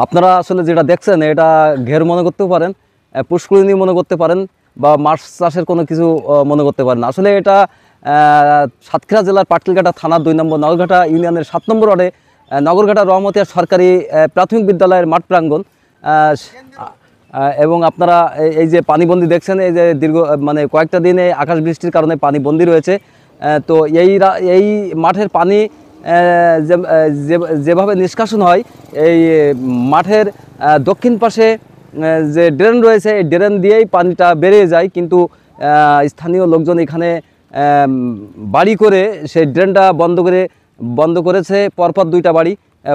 আপনারা আসলে যেটা দেখছেন এটা ঘের মনে করতেও পারেন, পুষ্করিণী মনে করতে পারেন, বা মাছ চাষের কোনো কিছু মনে করতে পারেন। আসলে এটা সাতক্ষীরা জেলার পাটকেলঘাটা থানার 2 নম্বর নগরঘাটা ইউনিয়নের 7 নম্বর ওয়ার্ডে নগরঘাটা রহমতিয়া সরকারি প্রাথমিক বিদ্যালয়ের মাঠ প্রাঙ্গণ। এবং আপনারা এই যে পানিবন্দি দেখছেন, এই যে দীর্ঘ মানে কয়েকটা দিনে আকাশ বৃষ্টির কারণে পানিবন্দি রয়েছে। তো এই মাঠের পানি যেভাবে নিষ্কাশন হয়, এই মাঠের দক্ষিণ পাশে যে ড্রেন রয়েছে, এই ড্রেন দিয়েই পানিটা বেরিয়ে যায়। কিন্তু স্থানীয় লোকজন এখানে বাড়ি করে সেই ড্রেনটা বন্ধ করেছে। পরপর 2টা বাড়ি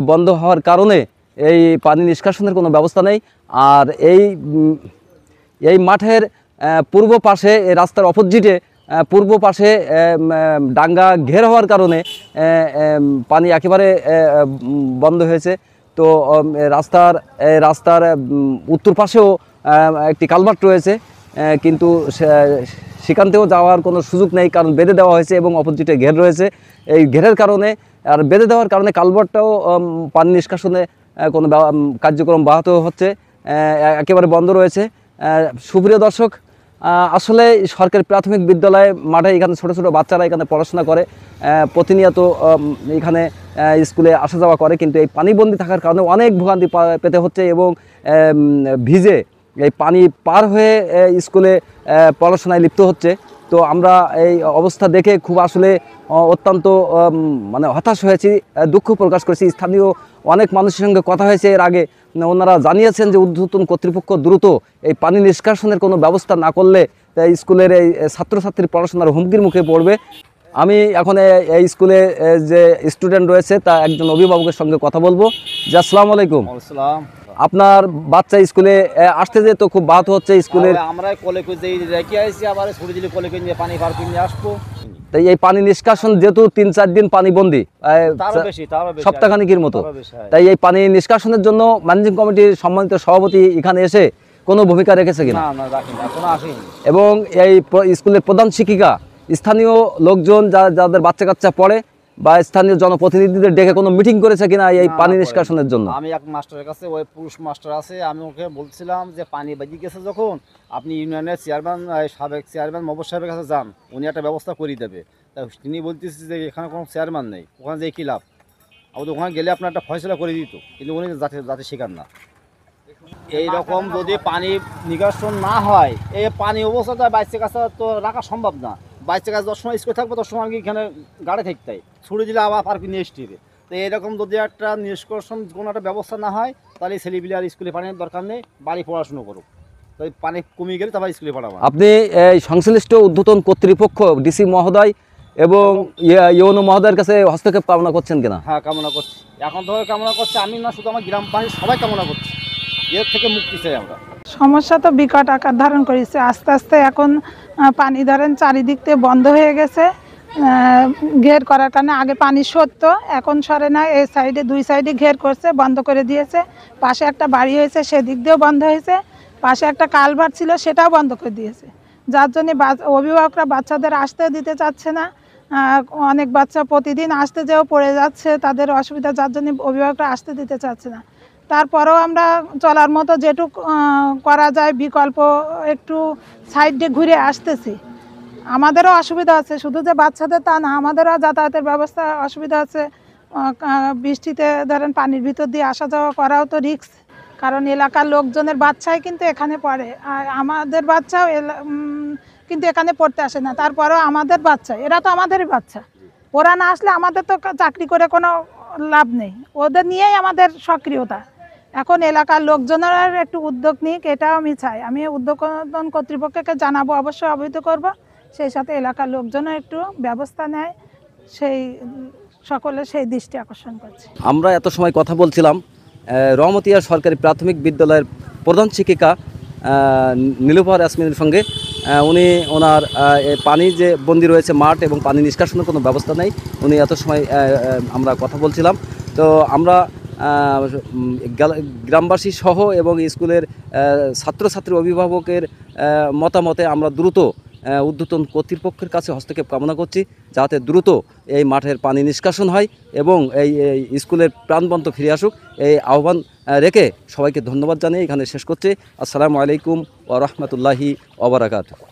বন্ধ হওয়ার কারণে এই পানি নিষ্কাশনের কোনো ব্যবস্থা নেই। আর এই মাঠের পূর্ব পাশে, এই রাস্তার অপোজিটে পূর্ব পাশে ডাঙ্গা ঘের হওয়ার কারণে পানি একেবারে বন্ধ হয়েছে। তো রাস্তার উত্তর পাশেও একটি কালভার্ট রয়েছে, কিন্তু সেখানতেও যাওয়ার কোনো সুযোগ নেই, কারণ বেঁধে দেওয়া হয়েছে এবং অপোজিটে ঘের রয়েছে। এই ঘেরের কারণে আর বেঁধে দেওয়ার কারণে কালভার্টটাও পানি নিষ্কাশনে কোনো কার্যক্রম ব্যাহত হচ্ছে, একেবারে বন্ধ রয়েছে। সুপ্রিয় দর্শক, আসলে সরকারি প্রাথমিক বিদ্যালয় মাঠে এখানে ছোট ছোট বাচ্চারা এখানে পড়াশোনা করে, প্রতিনিয়ত এখানে স্কুলে আসা যাওয়া করে, কিন্তু এই পানিবন্দী থাকার কারণে অনেক ভোগান্তি পেতে হচ্ছে এবং ভিজে এই পানি পার হয়ে স্কুলে পড়াশোনায় লিপ্ত হচ্ছে। তো আমরা এই অবস্থা দেখে খুব আসলে অত্যন্ত মানে হতাশ হয়েছি, দুঃখ প্রকাশ করেছি। স্থানীয় অনেক মানুষের সঙ্গে কথা হয়েছে এর আগে, ওনারা জানিয়েছেন যে ঊর্ধ্বতন কর্তৃপক্ষ দ্রুত এই পানি নিষ্কাশনের কোনো ব্যবস্থা না করলে স্কুলের এই ছাত্রছাত্রীর পড়াশোনার হুমকির মুখে পড়বে। আমি এখন এই স্কুলে যে স্টুডেন্ট রয়েছে তা একজন অভিভাবকের সঙ্গে কথা বলবো। জি, আসসালামু আলাইকুম। আপনার বাচ্চা স্কুলে আসতে যে তো খুব বাধা হচ্ছে স্কুলের, আমরা কলে রেখে আসছি, আবার ছুটি দিলে কলে নিয়ে পানি পার করে নিয়ে আসবো। তাই এই পানি নিষ্কাশন যেহেতু 3-4 দিন পানি বন্দি, সপ্তাহখানিকের মতো, তাই এই পানি নিষ্কাশনের জন্য ম্যানেজিং কমিটির সম্মানিত সভাপতি এখানে এসে কোনো ভূমিকা রেখেছে কিনা? এবং এই স্কুলের প্রধান শিক্ষিকা, স্থানীয় লোকজন যাদের বাচ্চা কাচ্চা পড়ে বা স্থানীয় জনপ্রতিনিধিদের ডেকে কোনো মিটিং করেছে কিনা এই পানি নিষ্কাশনের জন্য? আমি এক মাস্টারের কাছে, ওই পুরুষ মাস্টার আছে, আমি ওকে বলছিলাম যে পানি বেজে গেছে যখন, আপনি ইউনিয়নের চেয়ারম্যান, সাবেক চেয়ারম্যান মহম্মদ সাহেবের কাছে যান, উনি একটা ব্যবস্থা করে দেবে। তাই তিনি বলতেছি যে এখানে কোনো চেয়ারম্যান নেই, ওখানে যে কী লাভ, আমাদের ওখানে গেলে আপনার একটা ফয়সলা করে দিত, কিন্তু উনি যাতে শেখান না। এইরকম যদি পানি নিষ্কাশন না হয়, এই পানি অবস্থাটা বাচ্চা কাছে তো রাখা সম্ভব না। বাচ্চা কাছে 10 সময় স্কুলে থাকবো, 10 সময় আমি এখানে গাড়ি থাকতে ছুটি দিলে আবার পার্কে নিয়ে এসতে হবে। তো এরকম যদি একটা নিষ্কাশন কোনো একটা ব্যবস্থা না হয়, তাহলে ছেলেপিলে আর স্কুলে পানির দরকার নেই, বাড়ি পড়াশুনো করুক। তো পানি কমিয়ে গেলে তারপর স্কুলে পড়াবো। আপনি এই সংশ্লিষ্ট ঊর্ধ্বতন কর্তৃপক্ষ ডিসি মহোদয় এবং ইউনো মহোদয়ের কাছে হস্তক্ষেপ কামনা করছেন কিনা? হ্যাঁ, কামনা করছি, এখন তো কামনা করছে, আমি না শুধু আমার গ্রাম পানি সবাই কামনা করছি, এর থেকে মুক্তি চাই আমরা। সমস্যা তো বিকট আকার ধারণ করেছে আস্তে আস্তে। এখন পানি ধরেন চারিদিক থেকে বন্ধ হয়ে গেছে ঘের করার কারণে। আগে পানি সরতো, এখন সরে না। এই সাইডে 2 সাইডে ঘের করছে, বন্ধ করে দিয়েছে। পাশে একটা বাড়ি হয়েছে, সেদিক দিয়েও বন্ধ হয়েছে। পাশে একটা কালভার্ট ছিল, সেটাও বন্ধ করে দিয়েছে, যার জন্য অভিভাবকরা বাচ্চাদের আসতে দিতে চাচ্ছে না। অনেক বাচ্চা প্রতিদিন আসতে যেও পড়ে যাচ্ছে, তাদের অসুবিধা, যার জন্য অভিভাবকরা আসতে দিতে চাচ্ছে না। তারপরেও আমরা চলার মতো যেটুক করা যায় বিকল্প একটু সাইডে ঘুরে আসতেছি। আমাদেরও অসুবিধা আছে, শুধু যে বাচ্চাদের তা না, আমাদেরও যাতায়াতের ব্যবস্থা অসুবিধা আছে। বৃষ্টিতে ধরেন পানির ভিতর দিয়ে আসা যাওয়া করাও তো রিস্ক, কারণ এলাকার লোকজনের বাচ্চাই কিন্তু এখানে পড়ে, আর আমাদের বাচ্চাও কিন্তু এখানে পড়তে আসে না। তারপরেও আমাদের বাচ্চা, এরা তো আমাদেরই বাচ্চা, ওরা না আসলে আমাদের তো চাকরি করে কোনো লাভ নেই, ওদের নিয়েই আমাদের সক্রিয়তা। এখন এলাকার লোকজনের একটু উদ্যোগ নিক, এটাও আমি চাই। আমি উদ্যোগন কর্তৃপক্ষকে জানাবো, অবশ্যই অবহিত করব, সেই সাথে এলাকার লোকজনের একটু ব্যবস্থা নেয়, সেই সকলে সেই দৃষ্টি আকর্ষণ করছে। আমরা এত সময় কথা বলছিলাম রহমতিয়া সরকারি প্রাথমিক বিদ্যালয়ের প্রধান শিক্ষিকা নীলুফার ইয়াসমিনের সঙ্গে। উনি ওনার পানি যে বন্দি রয়েছে মাঠ এবং পানি নিষ্কাশনের কোনো ব্যবস্থা নেই, উনি এত সময় আমরা কথা বলছিলাম। তো আমরা গ্রামবাসী সহ এবং স্কুলের ছাত্রছাত্রী অভিভাবকের মতামতে আমরা দ্রুত ঊর্ধ্বতন কর্তৃপক্ষের কাছে হস্তক্ষেপ কামনা করছি, যাতে দ্রুত এই মাঠের পানি নিষ্কাশন হয় এবং এই স্কুলের প্রাণবন্ত ফিরে আসুক, এই আহ্বান রেখে সবাইকে ধন্যবাদ জানিয়ে এখানে শেষ করছি। আসসালামু আলাইকুম ওয়া রাহমাতুল্লাহি ওয়া বারাকাতুহু।